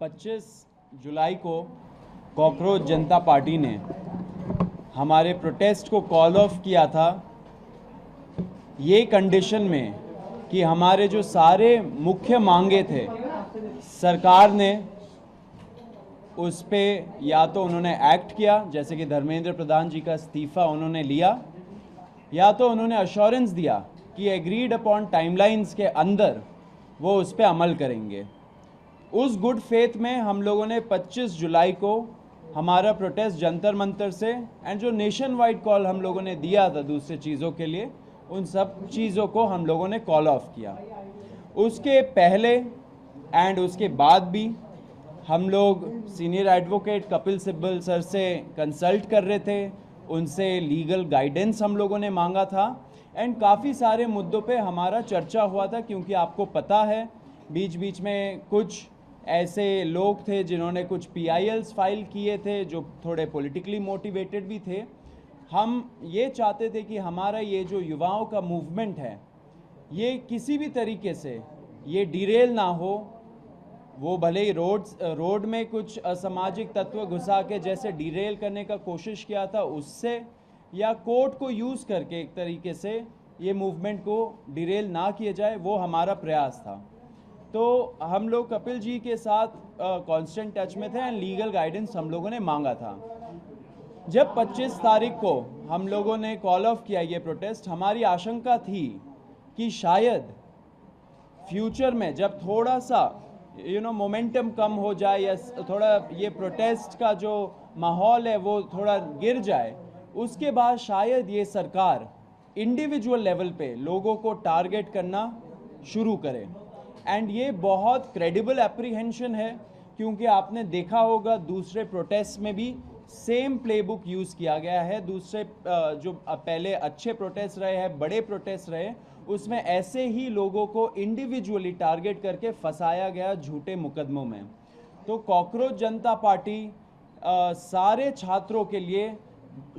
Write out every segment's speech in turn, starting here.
25 जुलाई को कॉकरोच जनता पार्टी ने हमारे प्रोटेस्ट को कॉल ऑफ किया था ये कंडीशन में कि हमारे जो सारे मुख्य मांगे थे सरकार ने उस पे या तो उन्होंने एक्ट किया, जैसे कि धर्मेंद्र प्रधान जी का इस्तीफ़ा उन्होंने लिया, या तो उन्होंने अश्योरेंस दिया कि एग्रीड अपॉन टाइमलाइंस के अंदर वो उस पर अमल करेंगे। उस गुड फेथ में हम लोगों ने 25 जुलाई को हमारा प्रोटेस्ट जंतर मंतर से एंड जो नेशन वाइड कॉल हम लोगों ने दिया था दूसरे चीज़ों के लिए, उन सब चीज़ों को हम लोगों ने कॉल ऑफ किया। उसके पहले एंड उसके बाद भी हम लोग senior advocate Kapil Sibal sir से कंसल्ट कर रहे थे, उनसे लीगल गाइडेंस हम लोगों ने मांगा था एंड काफ़ी सारे मुद्दों पे हमारा चर्चा हुआ था, क्योंकि आपको पता है बीच बीच में कुछ ऐसे लोग थे जिन्होंने कुछ PILs फाइल किए थे जो थोड़े पॉलिटिकली मोटिवेटेड भी थे। हम ये चाहते थे कि हमारा ये जो युवाओं का मूवमेंट है ये किसी भी तरीके से ये डिरेल ना हो। वो भले ही रोड में कुछ असामाजिक तत्व घुसा के जैसे डिरेल करने का कोशिश किया था उससे, या कोर्ट को यूज़ करके एक तरीके से ये मूवमेंट को डिरेल ना किया जाए, वो हमारा प्रयास था। तो हम लोग कपिल जी के साथ कांस्टेंट टच में थे एंड लीगल गाइडेंस हम लोगों ने मांगा था। जब 25 तारीख को हम लोगों ने कॉल ऑफ किया ये प्रोटेस्ट, हमारी आशंका थी कि शायद फ्यूचर में जब थोड़ा सा मोमेंटम कम हो जाए या थोड़ा ये प्रोटेस्ट का जो माहौल है वो थोड़ा गिर जाए, उसके बाद शायद ये सरकार इंडिविजुअल लेवल पे लोगों को टारगेट करना शुरू करे। एंड ये बहुत क्रेडिबल एप्रीहेंशन है, क्योंकि आपने देखा होगा दूसरे प्रोटेस्ट में भी सेम प्लेबुक यूज़ किया गया है। दूसरे जो पहले अच्छे प्रोटेस्ट रहे हैं, बड़े प्रोटेस्ट रहे, उसमें ऐसे ही लोगों को इंडिविजुअली टारगेट करके फंसाया गया झूठे मुकदमों में। तो कॉकरोच जनता पार्टी सारे छात्रों के लिए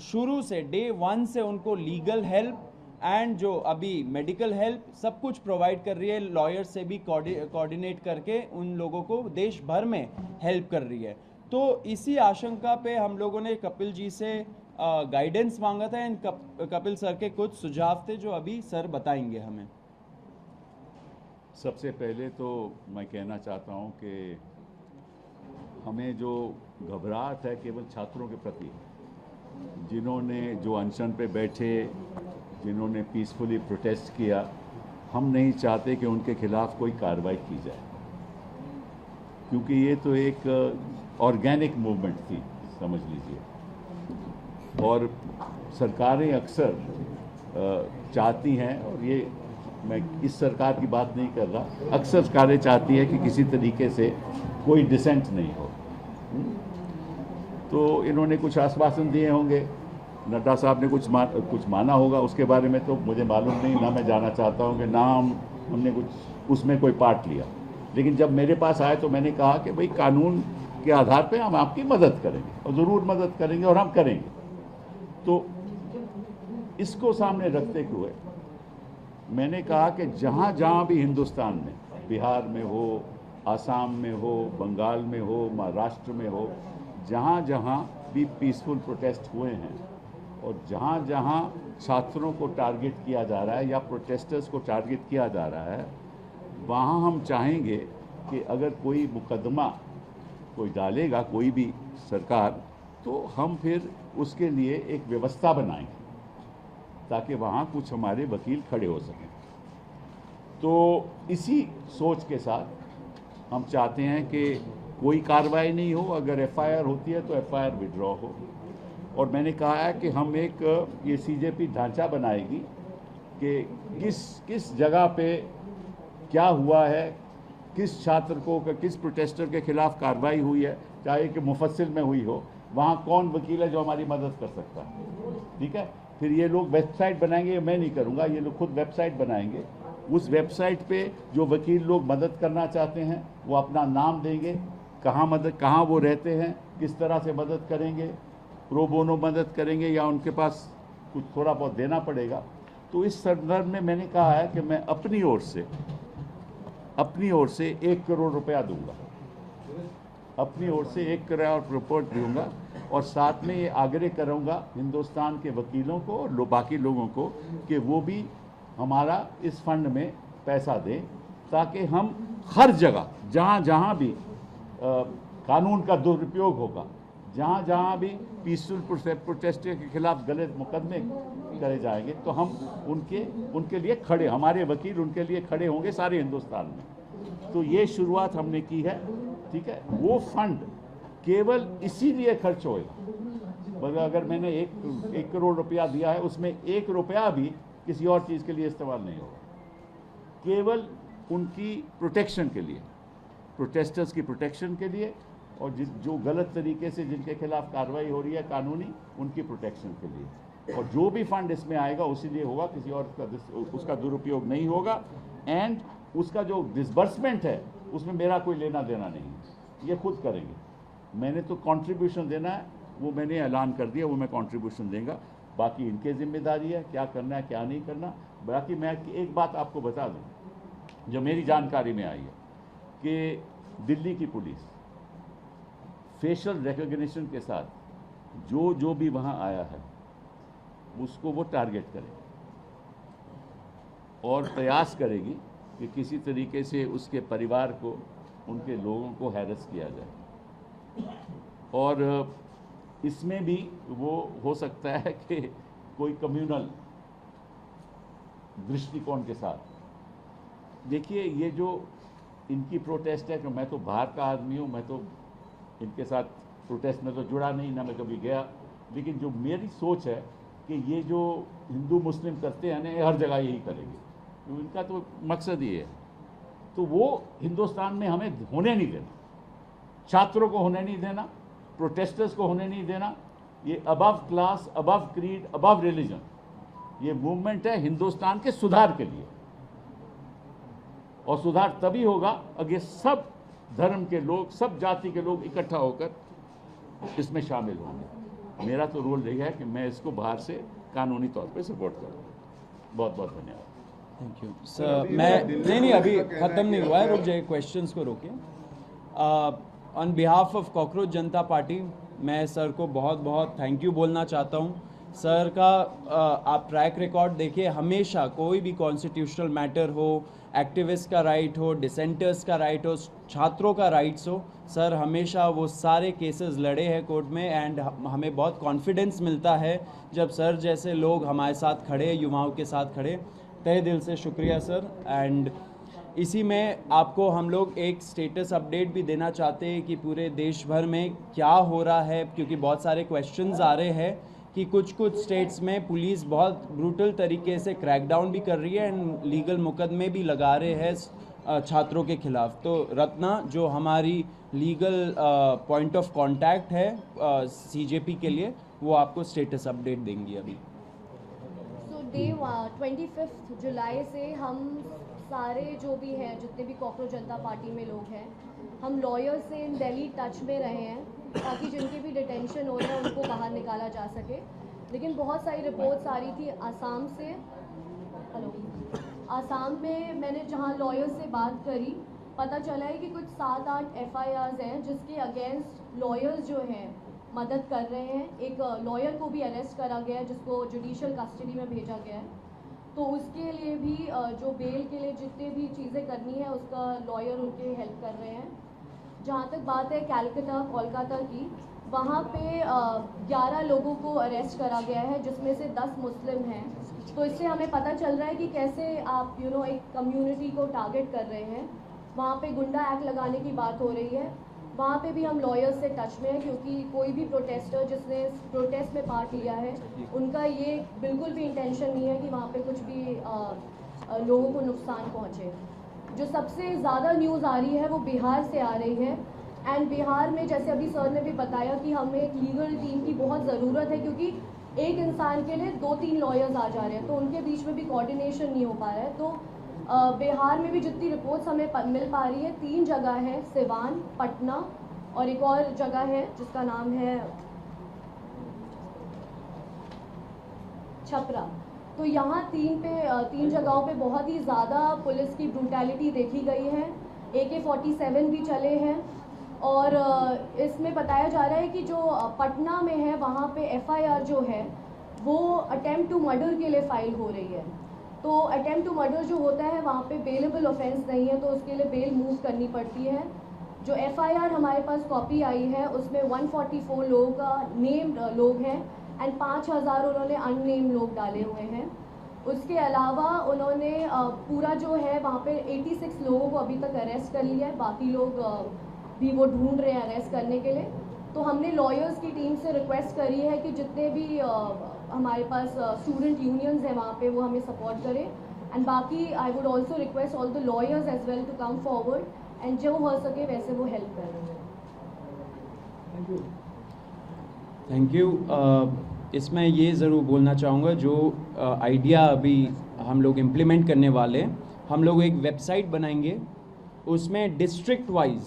शुरू से डे 1 से उनको लीगल हेल्प एंड जो अभी मेडिकल हेल्प सब कुछ प्रोवाइड कर रही है। लॉयर से भी कोऑर्डिनेट करके उन लोगों को देश भर में हेल्प कर रही है। तो इसी आशंका पे हम लोगों ने कपिल जी से गाइडेंस मांगा था एंड कपिल सर के कुछ सुझाव थे जो अभी सर बताएंगे हमें। सबसे पहले तो मैं कहना चाहता हूं कि हमें जो घबराहट है केवल छात्रों के प्रति, जिन्होंने जो अनशन पे बैठे, जिन्होंने पीसफुली प्रोटेस्ट किया, हम नहीं चाहते कि उनके खिलाफ कोई कार्रवाई की जाए, क्योंकि ये तो एक ऑर्गेनिक मूवमेंट थी, समझ लीजिए। और सरकारें अक्सर चाहती हैं, और ये मैं इस सरकार की बात नहीं कर रहा, अक्सर सरकारें चाहती हैं कि किसी तरीके से कोई डिसेंट नहीं हो। तो इन्होंने कुछ आश्वासन दिए होंगे, नड्डा साहब ने कुछ माना होगा, उसके बारे में तो मुझे मालूम नहीं, ना मैं जाना चाहता हूँ कि ना हमने कुछ उसमें कोई पार्ट लिया। लेकिन जब मेरे पास आए तो मैंने कहा कि भाई कानून के आधार पे हम आपकी मदद करेंगे, और ज़रूर मदद करेंगे और हम करेंगे। तो इसको सामने रखते हुए मैंने कहा कि जहाँ जहाँ भी हिंदुस्तान में, बिहार में हो, आसाम में हो, बंगाल में हो, महाराष्ट्र में हो, जहाँ जहाँ भी पीसफुल प्रोटेस्ट हुए हैं और जहाँ जहाँ छात्रों को टारगेट किया जा रहा है या प्रोटेस्टर्स को टारगेट किया जा रहा है, वहाँ हम चाहेंगे कि अगर कोई मुकदमा कोई डालेगा कोई भी सरकार, तो हम फिर उसके लिए एक व्यवस्था बनाएंगे ताकि वहाँ कुछ हमारे वकील खड़े हो सकें। तो इसी सोच के साथ हम चाहते हैं कि कोई कार्रवाई नहीं हो, अगर FIR होती है तो FIR विड्रॉ हो। और मैंने कहा है कि हम एक ये CJP ढांचा बनाएगी कि किस जगह पे क्या हुआ है, किस छात्र को, किस प्रोटेस्टर के खिलाफ कार्रवाई हुई है, चाहे कि मुफस्सिल में हुई हो, वहाँ कौन वकील है जो हमारी मदद कर सकता है। ठीक है, फिर ये लोग वेबसाइट बनाएंगे, मैं नहीं करूँगा, ये लोग खुद वेबसाइट बनाएंगे। उस वेबसाइट पे जो वकील लोग मदद करना चाहते हैं वो अपना नाम देंगे, कहाँ वो रहते हैं, किस तरह से मदद करेंगे, प्रो बोनो मदद करेंगे या उनके पास कुछ थोड़ा बहुत देना पड़ेगा। तो इस संदर्भ में मैंने कहा है कि मैं अपनी ओर से 1 करोड़ रुपया दूंगा अपनी ओर से 1 करोड़ रिपोर्ट दूंगा और साथ में ये आग्रह करूंगा हिंदुस्तान के वकीलों को और बाकी लोगों को कि वो भी हमारा इस फंड में पैसा दें, ताकि हम हर जगह जहाँ जहाँ भी कानून का दुरुपयोग होगा, जहाँ जहाँ भी पीसफुल प्रोटेस्टर के खिलाफ गलत मुकदमे करे जाएंगे, तो हम उनके लिए खड़े, हमारे वकील उनके लिए खड़े होंगे सारे हिंदुस्तान में। तो ये शुरुआत हमने की है, ठीक है। वो फंड केवल इसीलिए खर्च होएगा, मतलब अगर मैंने 1 करोड़ रुपया दिया है, उसमें 1 रुपया भी किसी और चीज़ के लिए इस्तेमाल नहीं होगा, केवल उनकी प्रोटेक्शन के लिए, प्रोटेस्टर्स की प्रोटेक्शन के लिए, और जो गलत तरीके से जिनके खिलाफ कार्रवाई हो रही है कानूनी, उनकी प्रोटेक्शन के लिए। और जो भी फंड इसमें आएगा उसी लिए होगा, किसी और उसका दुरुपयोग नहीं होगा। एंड उसका जो डिसबर्समेंट है उसमें मेरा कोई लेना देना नहीं है, ये खुद करेंगे। मैंने तो कंट्रीब्यूशन देना है, वो मैंने ऐलान कर दिया, वो मैं कंट्रीब्यूशन देंगे। बाकी इनकी जिम्मेदारी है क्या करना है क्या नहीं करना। बाकी मैं एक बात आपको बता दूं जो मेरी जानकारी में आई है कि दिल्ली की पुलिस फेशियल रिकॉग्निशन के साथ जो भी वहाँ आया है उसको वो टारगेट करेगी और प्रयास करेगी कि किसी तरीके से उसके परिवार को, उनके लोगों को हैरेस किया जाए। और इसमें भी वो हो सकता है कि कोई कम्युनल दृष्टिकोण के साथ। देखिए, ये जो इनकी प्रोटेस्ट है कि मैं तो बाहर का आदमी हूँ, मैं तो इनके साथ प्रोटेस्ट में तो जुड़ा नहीं, ना मैं कभी गया, लेकिन जो मेरी सोच है कि ये जो हिंदू मुस्लिम करते हैं ना, ये हर जगह यही करेंगे, तो इनका तो मकसद ये है। तो वो हिंदुस्तान में हमें होने नहीं देना, छात्रों को होने नहीं देना, प्रोटेस्टर्स को होने नहीं देना। ये above class, above creed, above religion, ये मूवमेंट है हिंदुस्तान के सुधार के लिए, और सुधार तभी होगा अगर सब धर्म के लोग, सब जाति के लोग इकट्ठा होकर इसमें शामिल होंगे। मेरा तो रोल यही है कि मैं इसको बाहर से कानूनी तौर पे सपोर्ट करूँ। बहुत बहुत धन्यवाद। Thank you sir. मैं नहीं अभी ख़त्म नहीं हुआ है, रुक जाइए, क्वेश्चंस को रोकिए। On behalf of cockroach Janata party मैं सर को बहुत बहुत थैंक यू बोलना चाहता हूँ। सर का आप ट्रैक रिकॉर्ड देखिए, हमेशा कोई भी कॉन्स्टिट्यूशनल मैटर हो, एक्टिविस्ट का राइट हो, डिसेंटर्स का राइट हो, छात्रों का राइट्स हो, सर हमेशा वो सारे केसेस लड़े हैं कोर्ट में। एंड हमें बहुत कॉन्फिडेंस मिलता है जब सर जैसे लोग हमारे साथ खड़े, युवाओं के साथ खड़े। तहे दिल से शुक्रिया सर। एंड इसी में आपको हम लोग एक स्टेटस अपडेट भी देना चाहते हैं कि पूरे देश भर में क्या हो रहा है, क्योंकि बहुत सारे क्वेश्चंस आ रहे हैं कि कुछ स्टेट्स में पुलिस बहुत ब्रूटल तरीके से क्रैकडाउन भी कर रही है एंड लीगल मुकदमे भी लगा रहे हैं छात्रों के खिलाफ। तो रत्ना जो हमारी लीगल पॉइंट ऑफ कांटेक्ट है सीजेपी के लिए, वो आपको स्टेटस अपडेट देंगी अभी। डे 25 जुलाई से हम सारे जो भी हैं, जितने भी कॉकरोच जनता पार्टी में लोग हैं, हम लॉयर्स से इन दिल्ली टच में रहे हैं ताकि जिनके भी डिटेंशन हो रहे हैं उनको बाहर निकाला जा सके। लेकिन बहुत सारी रिपोर्ट्स आ रही थी आसाम से। हेलो, आसाम में मैंने जहाँ लॉयर्स से बात करी, पता चला है कि कुछ 7-8 FIRs हैं जिसके अगेंस्ट लॉयर्स जो हैं मदद कर रहे हैं। एक लॉयर को भी अरेस्ट करा गया है जिसको जुडिशियल कस्टडी में भेजा गया है। तो उसके लिए भी जो बेल के लिए जितने भी चीज़ें करनी है उसका लॉयर उनके हेल्प कर रहे हैं। जहाँ तक बात है कोलकाता की, वहाँ पे 11 लोगों को अरेस्ट करा गया है जिसमें से 10 मुस्लिम हैं। तो इससे हमें पता चल रहा है कि कैसे आप एक कम्युनिटी को टारगेट कर रहे हैं। वहाँ पे गुंडा एक्ट लगाने की बात हो रही है। वहाँ पे भी हम लॉयर्स से टच में हैं, क्योंकि कोई भी प्रोटेस्टर जिसने प्रोटेस्ट में पार्ट लिया है, उनका ये बिल्कुल भी इंटेंशन नहीं है कि वहाँ पे कुछ भी लोगों को नुकसान पहुँचे। जो सबसे ज़्यादा न्यूज़ आ रही है वो बिहार से आ रही है। एंड बिहार में जैसे अभी सर ने भी बताया कि हमें एक लीगल टीम की बहुत ज़रूरत है, क्योंकि एक इंसान के लिए 2-3 लॉयर्स आ जा रहे हैं, तो उनके बीच में भी कोऑर्डिनेशन नहीं हो पा रहा है। तो बिहार में भी जितनी रिपोर्ट्स हमें मिल पा रही है, 3 जगह है, सिवान, पटना और एक और जगह है जिसका नाम है छपरा। तो यहाँ 3 जगहों पे बहुत ही ज़्यादा पुलिस की ब्रूटैलिटी देखी गई है। AK-47 भी चले हैं और इसमें बताया जा रहा है कि जो पटना में है वहाँ पे एफआईआर जो है वो अटेम्प्ट टू मर्डर के लिए फाइल हो रही है। तो अटेम्प्ट टू मर्डर जो होता है वहाँ पे बेलेबल ऑफेंस नहीं है, तो उसके लिए बेल मूव करनी पड़ती है। जो एफआईआर हमारे पास कॉपी आई है उसमें 144 लोगों का नेम्ड लोग हैं एंड 5000 उन्होंने अननेम्ड लोग डाले हुए हैं। उसके अलावा उन्होंने पूरा जो है वहाँ पे 86 लोगों को अभी तक अरेस्ट कर लिया है, बाकी लोग भी वो ढूंढ रहे हैं अरेस्ट करने के लिए। तो हमने लॉयर्स की टीम से रिक्वेस्ट करी है कि जितने भी हमारे पास स्टूडेंट यूनियंस हैं वहाँ पे वो हमें सपोर्ट करें एंड बाकी I would also request all the lawyers as well to come forward and जो हो सके वैसे वो हेल्प करें। Thank you. इसमें ये ज़रूर बोलना चाहूँगा, जो आइडिया अभी हम लोग इम्प्लीमेंट करने वाले, हम लोग एक वेबसाइट बनाएंगे, उसमें डिस्ट्रिक्ट वाइज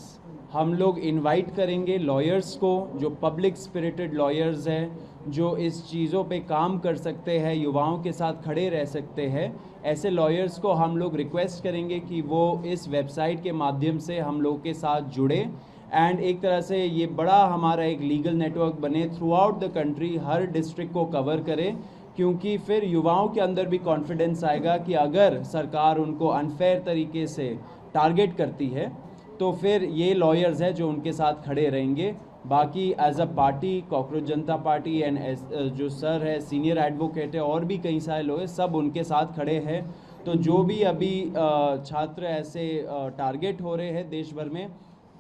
हम लोग इनवाइट करेंगे लॉयर्स को, जो पब्लिक स्पिरिटेड लॉयर्स हैं, जो इस चीज़ों पे काम कर सकते हैं, युवाओं के साथ खड़े रह सकते हैं। ऐसे लॉयर्स को हम लोग रिक्वेस्ट करेंगे कि वो इस वेबसाइट के माध्यम से हम लोग के साथ जुड़े एंड एक तरह से ये बड़ा हमारा एक लीगल नेटवर्क बने, through out the country her district को कवर करे, क्योंकि फिर युवाओं के अंदर भी कॉन्फिडेंस आएगा कि अगर सरकार उनको अनफेयर तरीके से टारगेट करती है तो फिर ये लॉयर्स हैं जो उनके साथ खड़े रहेंगे। बाकी as a party cockroach Janata party and जो सर है सीनियर एडवोकेट है और भी कई सारे लोग हैं, सब उनके साथ खड़े हैं। तो जो भी अभी छात्र ऐसे टारगेट हो रहे हैं देश भर में,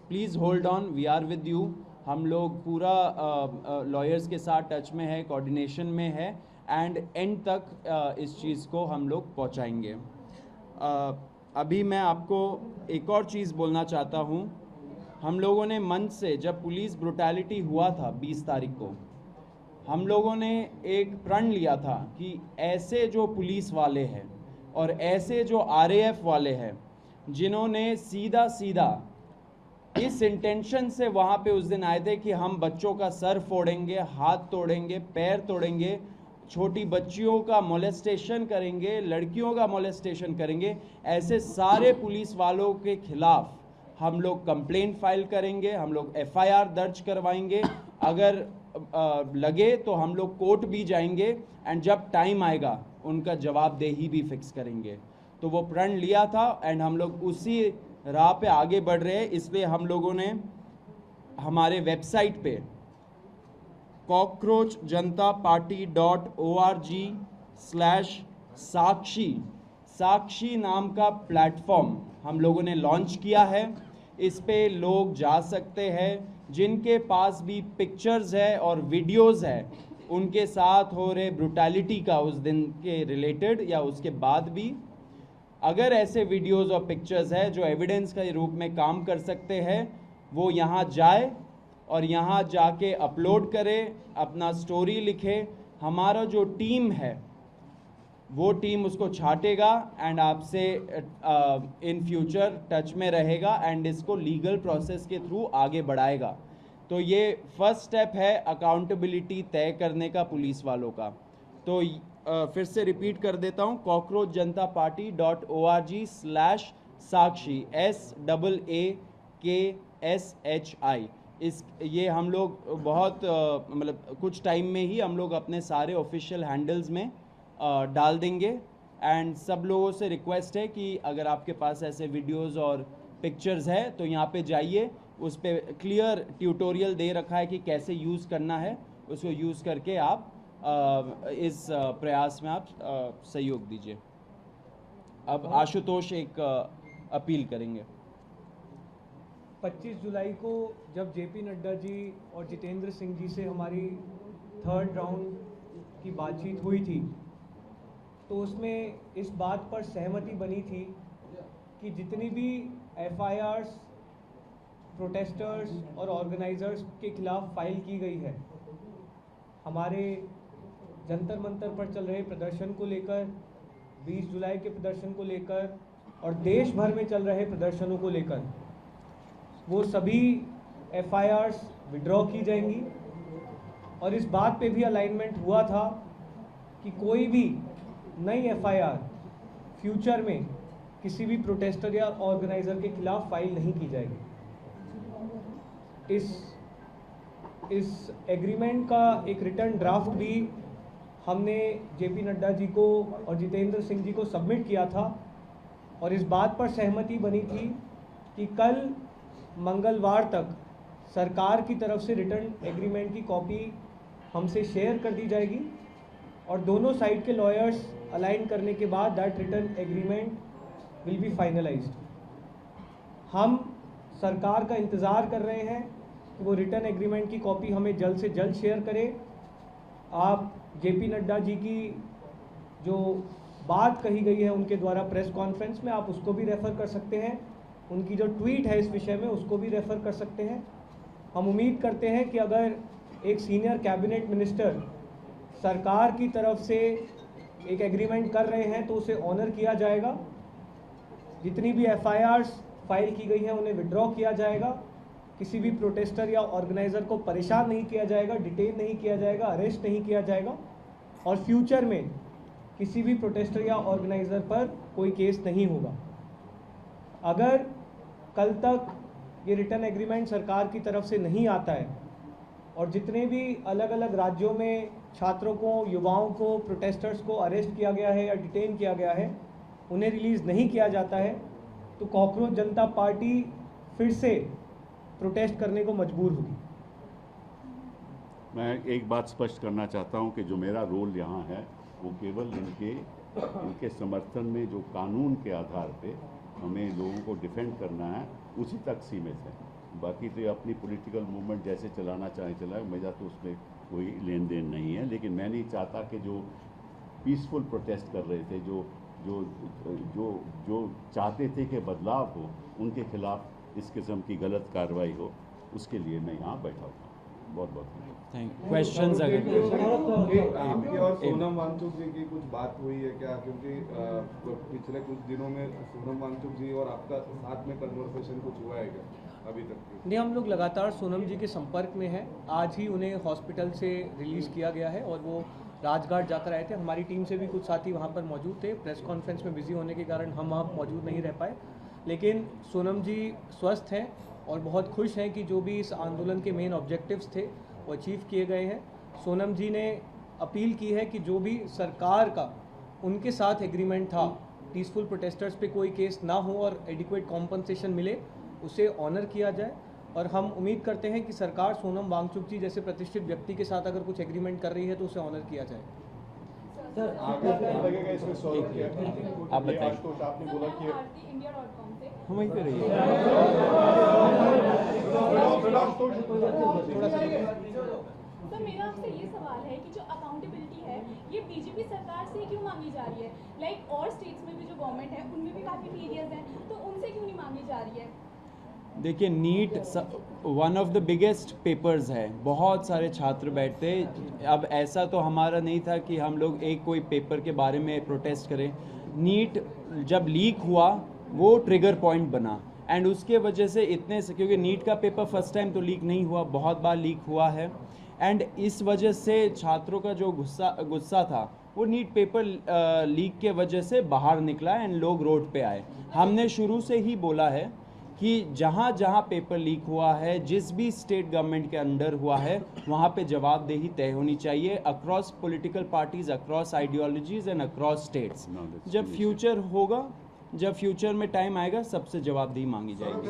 please hold on, we are with you. हम लोग पूरा लॉयर्स के साथ टच में है, कोऑर्डिनेशन में है एंड एंड तक इस चीज़ को हम लोग पहुंचाएंगे। अभी मैं आपको एक और चीज़ बोलना चाहता हूं। हम लोगों ने मंच से, जब पुलिस ब्रुटैलिटी हुआ था 20 तारीख को, हम लोगों ने एक प्रण लिया था कि ऐसे जो पुलिस वाले हैं और ऐसे जो आरएएफ वाले हैं जिन्होंने सीधा सीधा इस इंटेंशन से वहाँ पे उस दिन आए थे कि हम बच्चों का सर फोड़ेंगे, हाथ तोड़ेंगे, पैर तोड़ेंगे, छोटी बच्चियों का मोलेस्टेशन करेंगे, लड़कियों का मोलेस्टेशन करेंगे, ऐसे सारे पुलिस वालों के खिलाफ हम लोग कंप्लेंट फाइल करेंगे, हम लोग एफआईआर दर्ज करवाएंगे, अगर लगे तो हम लोग कोर्ट भी जाएंगे एंड जब टाइम आएगा उनका जवाबदेही भी फिक्स करेंगे। तो वो प्रण लिया था एंड हम लोग उसी राह पे आगे बढ़ रहे हैं। इसलिए हम लोगों ने हमारे वेबसाइट पे cockroachjantaparty.org/साक्षी नाम का प्लेटफॉर्म हम लोगों ने लॉन्च किया है। इस पे लोग जा सकते हैं जिनके पास भी पिक्चर्स है और वीडियोस है उनके साथ हो रहे ब्रुटैलिटी का उस दिन के रिलेटेड या उसके बाद भी। अगर ऐसे वीडियोस और पिक्चर्स है जो एविडेंस के रूप में काम कर सकते हैं, वो यहाँ जाए और यहाँ जाके अपलोड करे, अपना स्टोरी लिखे। हमारा जो टीम है वो टीम उसको छाटेगा एंड आपसे इन फ्यूचर टच में रहेगा एंड इसको लीगल प्रोसेस के थ्रू आगे बढ़ाएगा। तो ये फर्स्ट स्टेप है अकाउंटेबिलिटी तय करने का पुलिस वालों का। तो फिर से रिपीट कर देता हूँ, cockroachjantaparty.org/साक्षी SAAKSHI। ये हम लोग बहुत मतलब कुछ टाइम में ही हम लोग अपने सारे ऑफिशियल हैंडल्स में डाल देंगे एंड सब लोगों से रिक्वेस्ट है कि अगर आपके पास ऐसे वीडियोस और पिक्चर्स है तो यहाँ पे जाइए, उस पे क्लियर ट्यूटोरियल दे रखा है कि कैसे यूज़ करना है, उसको यूज़ करके आप इस प्रयास में आप सहयोग दीजिए। अब आशुतोष एक अपील करेंगे। 25 जुलाई को जब जेपी नड्डा जी और जितेंद्र सिंह जी से हमारी थर्ड राउंड की बातचीत हुई थी तो उसमें इस बात पर सहमति बनी थी कि जितनी भी एफआईआर्स प्रोटेस्टर्स और ऑर्गेनाइजर्स के खिलाफ फाइल की गई है, हमारे जंतर मंतर पर चल रहे प्रदर्शन को लेकर, 20 जुलाई के प्रदर्शन को लेकर और देश भर में चल रहे प्रदर्शनों को लेकर, वो सभी एफआईआर्स विड्रॉ की जाएंगी। और इस बात पे भी अलाइनमेंट हुआ था कि कोई भी नई एफआईआर फ्यूचर में किसी भी प्रोटेस्टर या ऑर्गेनाइजर के खिलाफ फाइल नहीं की जाएगी। इस एग्रीमेंट का एक रिटर्न ड्राफ्ट भी हमने जेपी नड्डा जी को और जितेंद्र सिंह जी को सबमिट किया था और इस बात पर सहमति बनी थी कि कल मंगलवार तक सरकार की तरफ से रिटर्न एग्रीमेंट की कॉपी हमसे शेयर कर दी जाएगी और दोनों साइड के लॉयर्स अलाइन करने के बाद that return agreement will be finalised. हम सरकार का इंतज़ार कर रहे हैं कि वो रिटर्न एग्रीमेंट की कॉपी हमें जल्द से जल्द शेयर करें। आप जेपी नड्डा जी की जो बात कही गई है उनके द्वारा प्रेस कॉन्फ्रेंस में, आप उसको भी रेफ़र कर सकते हैं। उनकी जो ट्वीट है इस विषय में उसको भी रेफ़र कर सकते हैं। हम उम्मीद करते हैं कि अगर एक सीनियर कैबिनेट मिनिस्टर सरकार की तरफ से एक एग्रीमेंट कर रहे हैं तो उसे ऑनर किया जाएगा। जितनी भी एफआईआर्स फाइल की गई हैं उन्हें विड्रॉ किया जाएगा। किसी भी प्रोटेस्टर या ऑर्गेनाइज़र को परेशान नहीं किया जाएगा, डिटेन नहीं किया जाएगा, अरेस्ट नहीं किया जाएगा और फ्यूचर में किसी भी प्रोटेस्टर या ऑर्गेनाइज़र पर कोई केस नहीं होगा। अगर कल तक ये रिटर्न एग्रीमेंट सरकार की तरफ से नहीं आता है और जितने भी अलग अलग राज्यों में छात्रों को, युवाओं को, प्रोटेस्टर्स को अरेस्ट किया गया है या डिटेन किया गया है, उन्हें रिलीज़ नहीं किया जाता है तो कॉकरोच जनता पार्टी फिर से प्रोटेस्ट करने को मजबूर होगी। मैं एक बात स्पष्ट करना चाहता हूं कि जो मेरा रोल यहाँ है वो केवल इनके समर्थन में जो कानून के आधार पे हमें लोगों को डिफेंड करना है उसी तक सीमित है। बाकी तो ये अपनी पॉलिटिकल मूवमेंट जैसे चलाना चाहे चलाए, मेरा तो उसमें कोई लेन देन नहीं है। लेकिन मैं नहीं चाहता कि जो पीसफुल प्रोटेस्ट कर रहे थे, जो चाहते थे कि बदलाव हो, उनके खिलाफ इस किस्म की गलत कार्रवाई हो, उसके लिए मैं यहाँ बैठा हूँ। बहुत बहुत थैंक यू। क्वेश्चंस अगर आपकी और सोनम वांगचुक जी की कुछ बात हुई है क्या? क्योंकि पिछले कुछ दिनों में सोनम वांगचुक जी और आपका साथ में कन्वर्सेशन कुछ हुआ है क्या अभी तक? नहीं, हम लोग लगातार सोनम जी के संपर्क में हैं। आज ही उन्हें हॉस्पिटल से रिलीज़ किया गया है और वो राजघाट जाकर आए थे। हमारी टीम से भी कुछ साथी वहाँ पर मौजूद थे। प्रेस कॉन्फ्रेंस में बिजी होने के कारण हम वहाँ मौजूद नहीं रह पाए, लेकिन सोनम जी स्वस्थ हैं और बहुत खुश हैं कि जो भी इस आंदोलन के मेन ऑब्जेक्टिव्स थे वो अचीव किए गए हैं। सोनम जी ने अपील की है कि जो भी सरकार का उनके साथ एग्रीमेंट था, पीसफुल प्रोटेस्टर्स पे कोई केस ना हो और एडिक्वेट कॉम्पनसेशन मिले, उसे ऑनर किया जाए। और हम उम्मीद करते हैं कि सरकार सोनम वांगचुक जी जैसे प्रतिष्ठित व्यक्ति के साथ अगर कुछ एग्रीमेंट कर रही है तो उसे ऑनर किया जाए। सर लगेगा इसमें सॉल्व किया? आप बताइए। आशुतोष आपने बोला कि हम वहीं पे रहिए। तो मेरा आपसे ये सवाल है कि जो अकाउंटेबिलिटी है ये बीजेपी सरकार से क्यों मांगी जा रही है? लाइक और स्टेट्स में भी जो गवर्नमेंट है उनमें भी काफ़ी एरियाज हैं, तो उनसे क्यों नहीं मांगी जा रही है? देखिए, NEET one of the biggest papers है, बहुत सारे छात्र बैठते। अब ऐसा तो हमारा नहीं था कि हम लोग एक कोई पेपर के बारे में प्रोटेस्ट करें। नीट जब लीक हुआ वो ट्रिगर पॉइंट बना एंड उसके वजह से इतने से, क्योंकि नीट का पेपर फर्स्ट टाइम तो लीक नहीं हुआ, बहुत बार लीक हुआ है एंड इस वजह से छात्रों का जो गुस्सा था वो नीट पेपर लीक के वजह से बाहर निकला एंड लोग रोड पे आए। हमने शुरू से ही बोला है कि जहाँ जहाँ पेपर लीक हुआ है, जिस भी स्टेट गवर्नमेंट के अंडर हुआ है, वहाँ पे जवाबदेही तय होनी चाहिए across political parties, across ideologies and across states. जब फ्यूचर होगा, जब फ्यूचर में टाइम आएगा, सबसे जवाबदेही मांगी जाएगी।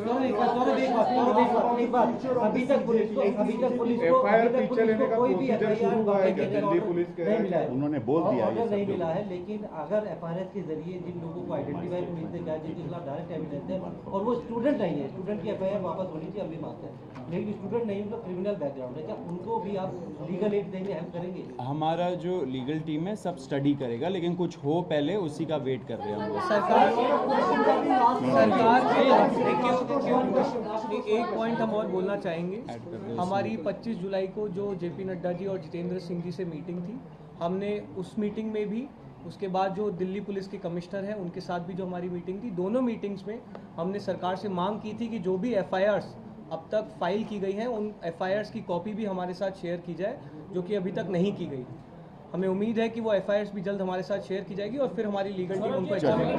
अभी तक पुलिस को एफआईआर पीछे लेने का प्रोसीजर शुरू हुआ है क्या दिल्ली पुलिस के? उन्होंने बोल दिया ऑर्डर नहीं ये मिला सब। है, लेकिन अगर एफआईआर के जरिए जिन लोगों को आइडेंटिफाई पुलिस ने किया, जिनके खिलाफ डायरेक्ट एविडेंस है और वो स्टूडेंट नहीं है, स्टूडेंट की एफआईआर वापस होनी चाहिए, हम भी मांगते हैं, लेकिन स्टूडेंट नहीं, उनका क्रिमिनल बैकग्राउंड है, क्या उनको भी आप लीगल एड देंगे, हेल्प करेंगे? हमारा जो लीगल टीम है सब स्टडी करेगा, लेकिन कुछ हो पहले उसी का वेट कर रहे हैं हम लोग। सरकार एक पॉइंट हम और बोलना चाहेंगे। हमारी 25 जुलाई को जो जेपी नड्डा जी और जितेंद्र सिंह जी से मीटिंग थी, हमने उस मीटिंग में भी, उसके बाद जो दिल्ली पुलिस के कमिश्नर हैं उनके साथ भी जो हमारी मीटिंग थी, दोनों मीटिंग्स में हमने सरकार से मांग की थी कि जो भी एफआईआर्स अब तक फाइल की गई हैं उन एफआईआर्स की कॉपी भी हमारे साथ शेयर की जाए, जो कि अभी तक नहीं की गई। हमें उम्मीद है कि वो एफआईआर्स भी जल्द हमारे साथ शेयर की जाएगी और फिर हमारी लीगल टीम उनको चलिए।